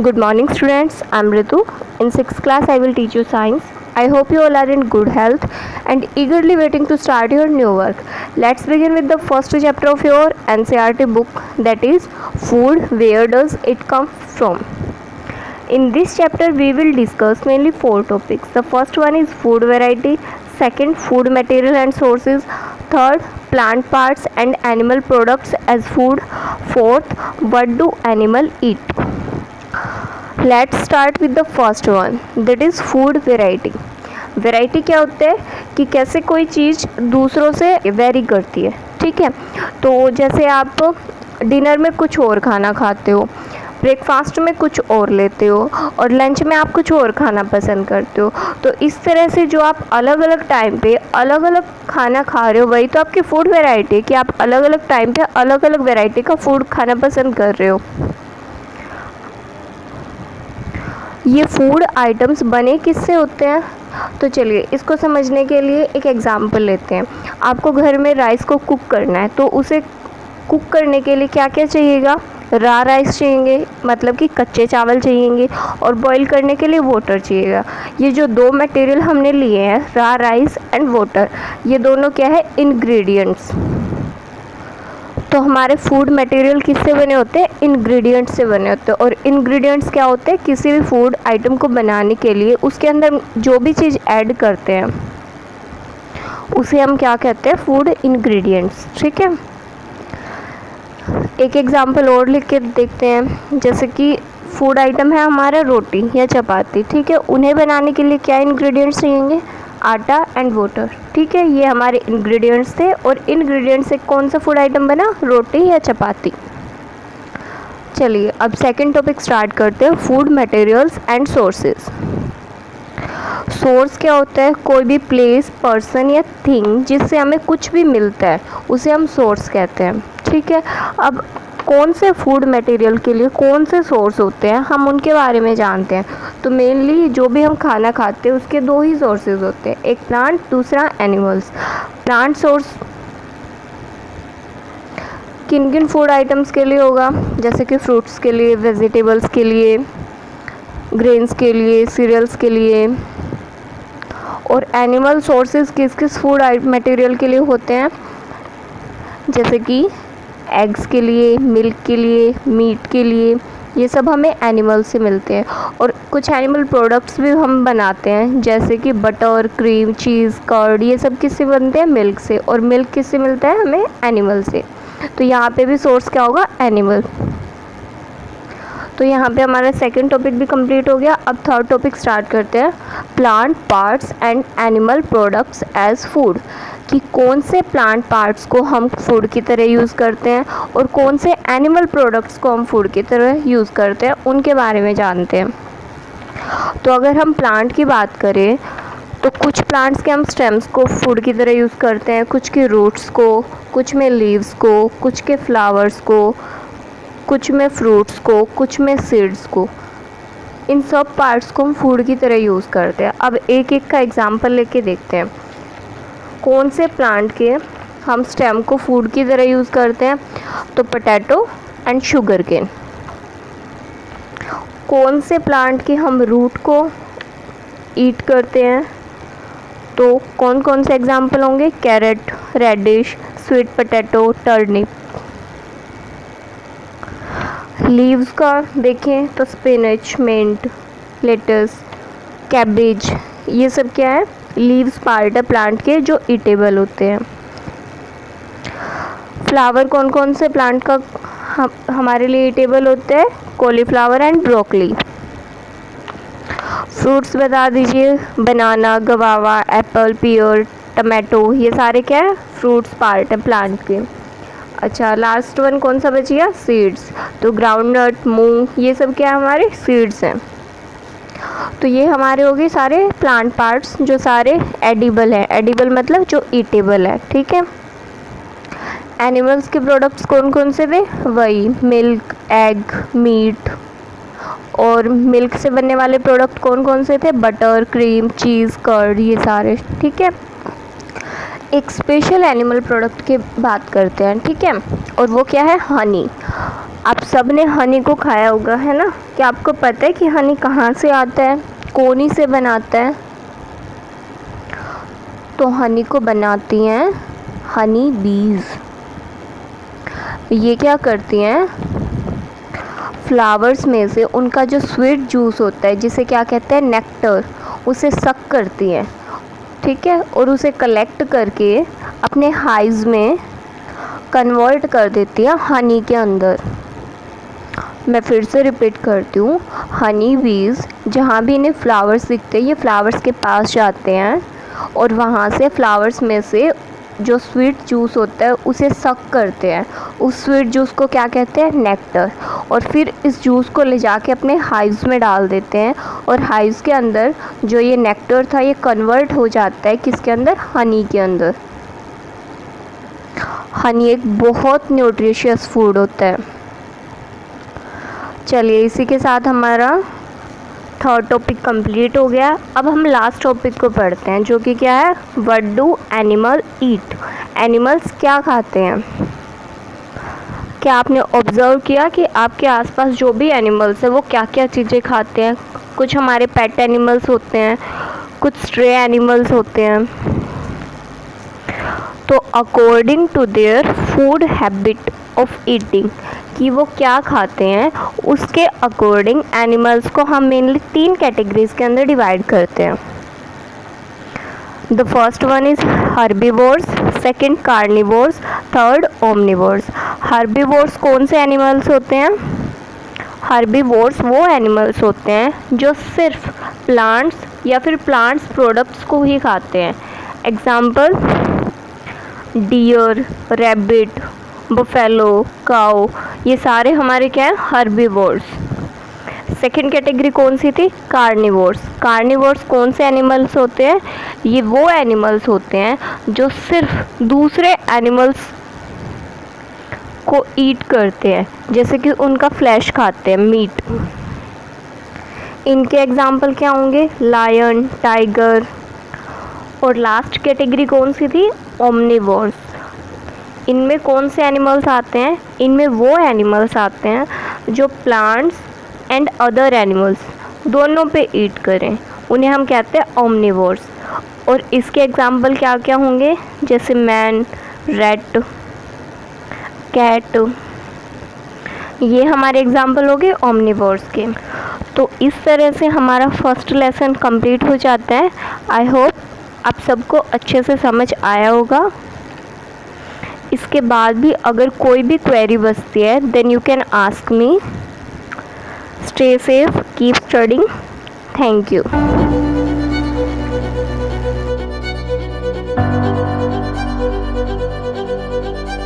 Good morning students, I am Ritu. In 6th class I will teach you science. I hope you all are in good health and eagerly waiting to start your new work. Let's begin with the first chapter of your NCERT book, that is food. Where does it come from? In this chapter we will discuss mainly 4 topics. The first one is food variety, second food material and sources, third plant parts and animal products as food, fourth what do animal eat. Let's start with the first one, that is food variety. Variety क्या होता है कि कैसे कोई चीज़ दूसरों से very करती है. ठीक है, तो जैसे आप डिनर में कुछ और खाना खाते हो, ब्रेकफास्ट में कुछ और लेते हो और लंच में आप कुछ और खाना पसंद करते हो. तो इस तरह से जो आप अलग अलग टाइम पे अलग अलग खाना खा रहे हो, वही तो आपकी फूड वेराइटी है कि आप अलग अलग टाइम पे अलग अलग वेराइटी का फूड खाना पसंद कर रहे हो. ये फूड आइटम्स बने किससे होते हैं, तो चलिए इसको समझने के लिए एक एग्जांपल लेते हैं. आपको घर में राइस को कुक करना है, तो उसे कुक करने के लिए क्या क्या चाहिएगा. रा राइस चाहिए, मतलब कि कच्चे चावल चाहिएंगे, और बॉईल करने के लिए वाटर चाहिएगा. ये जो 2 मटेरियल हमने लिए हैं, रा राइस एंड वाटर, ये दोनों क्या है, इंग्रेडिएंट्स. तो हमारे फूड मटेरियल किससे बने होते हैं, इंग्रेडिएंट्स से बने होते हैं. और इंग्रेडिएंट्स क्या होते हैं, किसी भी फूड आइटम को बनाने के लिए उसके अंदर जो भी चीज़ ऐड करते हैं उसे हम क्या कहते हैं, फूड इंग्रेडिएंट्स. ठीक है, एक एग्जांपल और लिख के देखते हैं. जैसे कि फूड आइटम है हमारा रोटी या चपाती. ठीक है, उन्हें बनाने के लिए क्या इंग्रेडिएंट्स चाहिए, आटा एंड वाटर. ठीक है, ये हमारे इंग्रेडिएंट्स थे. और इंग्रेडिएंट्स से कौन सा फूड आइटम बना, रोटी या चपाती. चलिए अब सेकंड टॉपिक स्टार्ट करते हैं, food materials and sources. Source क्या होता है, कोई भी प्लेस, पर्सन या थिंग जिससे हमें कुछ भी मिलता है उसे हम सोर्स कहते हैं. ठीक है, अब कौन से फूड मटेरियल के लिए कौन से सोर्स होते हैं हम उनके बारे में जानते हैं. तो मेनली जो भी हम खाना खाते हैं उसके 2 ही सोर्सेज होते हैं, एक प्लांट, दूसरा एनिमल्स. प्लांट सोर्स किन किन फूड आइटम्स के लिए होगा, जैसे कि फ्रूट्स के लिए, वेजिटेबल्स के लिए, ग्रेन्स के लिए, सीरियल्स के लिए. और एनिमल सोर्सेज किस किस फूड मटेरियल के लिए होते हैं, जैसे कि एग्स के लिए, मिल्क के लिए, मीट के लिए. ये सब हमें एनिमल से मिलते हैं. और कुछ एनिमल प्रोडक्ट्स भी हम बनाते हैं, जैसे कि बटर, क्रीम, चीज़, कर्ड, ये सब किससे बनते हैं, मिल्क से. और मिल्क किससे मिलता है हमें, एनिमल से. तो यहाँ पे भी सोर्स क्या होगा, एनिमल. तो यहाँ पे हमारा सेकंड टॉपिक भी कंप्लीट हो गया. अब थर्ड टॉपिक स्टार्ट करते हैं, plant parts and animal products as food. कि कौन से प्लांट पार्ट्स को हम फूड की तरह यूज़ करते हैं और कौन से एनिमल प्रोडक्ट्स को हम फूड की तरह यूज़ करते हैं, उनके बारे में जानते हैं. तो अगर हम प्लांट की बात करें तो कुछ प्लांट्स के हम स्टेम्स को फूड की तरह यूज़ करते हैं, कुछ के रूट्स को, कुछ में लीव्स को, कुछ के फ्लावर्स को, कुछ में फ्रूट्स को, कुछ में सीड्स को. इन सब पार्ट्स को हम फूड की तरह यूज़ करते हैं. अब एक एक का एग्जांपल लेके देखते हैं. कौन से प्लांट के हम स्टेम को फूड की तरह यूज़ करते हैं, तो पोटैटो एंड शुगर केन. कौन से प्लांट के हम रूट को ईट करते हैं, तो कौन कौन से एग्जांपल होंगे, carrot, radish, sweet potato, turnip. Leaves का देखें तो स्पिनच, मिंट, लेटस, कैबेज, ये सब क्या है, लीव्स पार्ट है प्लांट के जो ईटेबल होते हैं. फ्लावर कौन कौन से प्लांट का हमारे लिए ईटेबल होते हैं, कॉलीफ्लावर एंड ब्रोकली. फ्रूट्स बता दीजिए, बनाना, गवावा, एप्पल, पियर, टमाटो, ये सारे क्या है, फ्रूट्स पार्ट है प्लांट के. अच्छा, लास्ट वन कौन सा बच गया, सीड्स. तो ग्राउंडनट, मूंग, ये सब क्या हमारे सीड्स हैं. तो ये हमारे हो गए सारे प्लांट पार्ट्स जो सारे एडिबल हैं. एडिबल मतलब जो ईटेबल है. ठीक है, एनिमल्स के प्रोडक्ट्स कौन कौन से थे, वही मिल्क, एग, मीट. और मिल्क से बनने वाले प्रोडक्ट कौन कौन से थे, बटर, क्रीम, चीज़, कर्ड, ये सारे. ठीक है, एक स्पेशल एनिमल प्रोडक्ट की बात करते हैं. ठीक है, और वो क्या है, हनी। आप सब ने हनी को खाया होगा, है ना। क्या आपको पता है कि हनी कहाँ से आता है, कौन ही से बनाता है? तो हनी को बनाती हैं हनी बीज। ये क्या करती हैं, फ्लावर्स में से उनका जो स्वीट जूस होता है, जिसे क्या कहते हैं, नेक्टर, उसे सक करती हैं, ठीक है, और उसे कलेक्ट करके अपने हाइव्स में कन्वर्ट कर देती है हनी के अंदर। मैं फिर से रिपीट करती हूँ, हनी बीज जहाँ भी इन्हें फ्लावर्स दिखते हैं, ये फ्लावर्स के पास जाते हैं और वहाँ से फ्लावर्स में से जो स्वीट जूस होता है उसे सक करते हैं। उस स्वीट जूस को क्या कहते हैं, नेक्टर। और फिर इस जूस को ले जाके अपने हाइव्स में डाल देते हैं और हाइव्स के अंदर जो ये नेक्टर था ये कन्वर्ट हो जाता है किसके अंदर, हनी के अंदर। हनी एक बहुत न्यूट्रिशियस फूड होता है। चलिए, इसी के साथ हमारा थर्ड टॉपिक कंप्लीट हो गया। अब हम लास्ट टॉपिक को पढ़ते हैं, जो कि क्या है, what do animal eat. Animals क्या खाते हैं। क्या आपने ऑब्ज़र्व किया कि आपके आसपास जो भी एनिमल्स है वो क्या क्या चीज़ें खाते हैं। कुछ हमारे पेट एनिमल्स होते हैं, कुछ स्ट्रे एनिमल्स होते हैं। तो according to their food habit of eating, कि वो क्या खाते हैं, उसके अकॉर्डिंग एनिमल्स को हम मेनली 3 कैटेगरीज के अंदर डिवाइड करते हैं। The first one is herbivores, second carnivores, third omnivores. Herbivores कौन से एनिमल्स होते हैं? हर्बीवोर्स वो एनिमल्स होते हैं जो सिर्फ प्लांट्स या फिर प्लांट्स प्रोडक्ट्स को ही खाते हैं। एग्जाम्पल, डियर, रैबिट, बफेलो, काऊ, ये सारे हमारे क्या हैं, हर्बीवोर्स। सेकेंड कैटेगरी कौन सी थी, कार्निवोर्स। कार्निवोर्स कौन से एनिमल्स होते हैं? ये वो एनिमल्स होते हैं जो सिर्फ दूसरे एनिमल्स को ईट करते हैं, जैसे कि उनका फ्लैश खाते हैं, मीट। इनके एग्जाम्पल क्या होंगे, लायन, टाइगर। और लास्ट कैटेगरी कौन सी थी, ओमनिवोर्स। इनमें कौन से एनिमल्स आते हैं? इनमें वो एनिमल्स आते हैं जो प्लांट्स एंड अदर एनिमल्स दोनों पे ईट करें, उन्हें हम कहते हैं ओमनिवोर्स। और इसके एग्जाम्पल क्या क्या होंगे, जैसे मैन, रैट, कैट, ये हमारे एग्जाम्पल हो गए ओमनिवोर्स के। तो इस तरह से हमारा फर्स्ट लेसन कंप्लीट हो जाता है। आई होप आप सबको अच्छे से समझ आया होगा। इसके बाद भी अगर कोई भी क्वेरी बचती है, then you can ask me. Stay safe, keep studying. Thank you.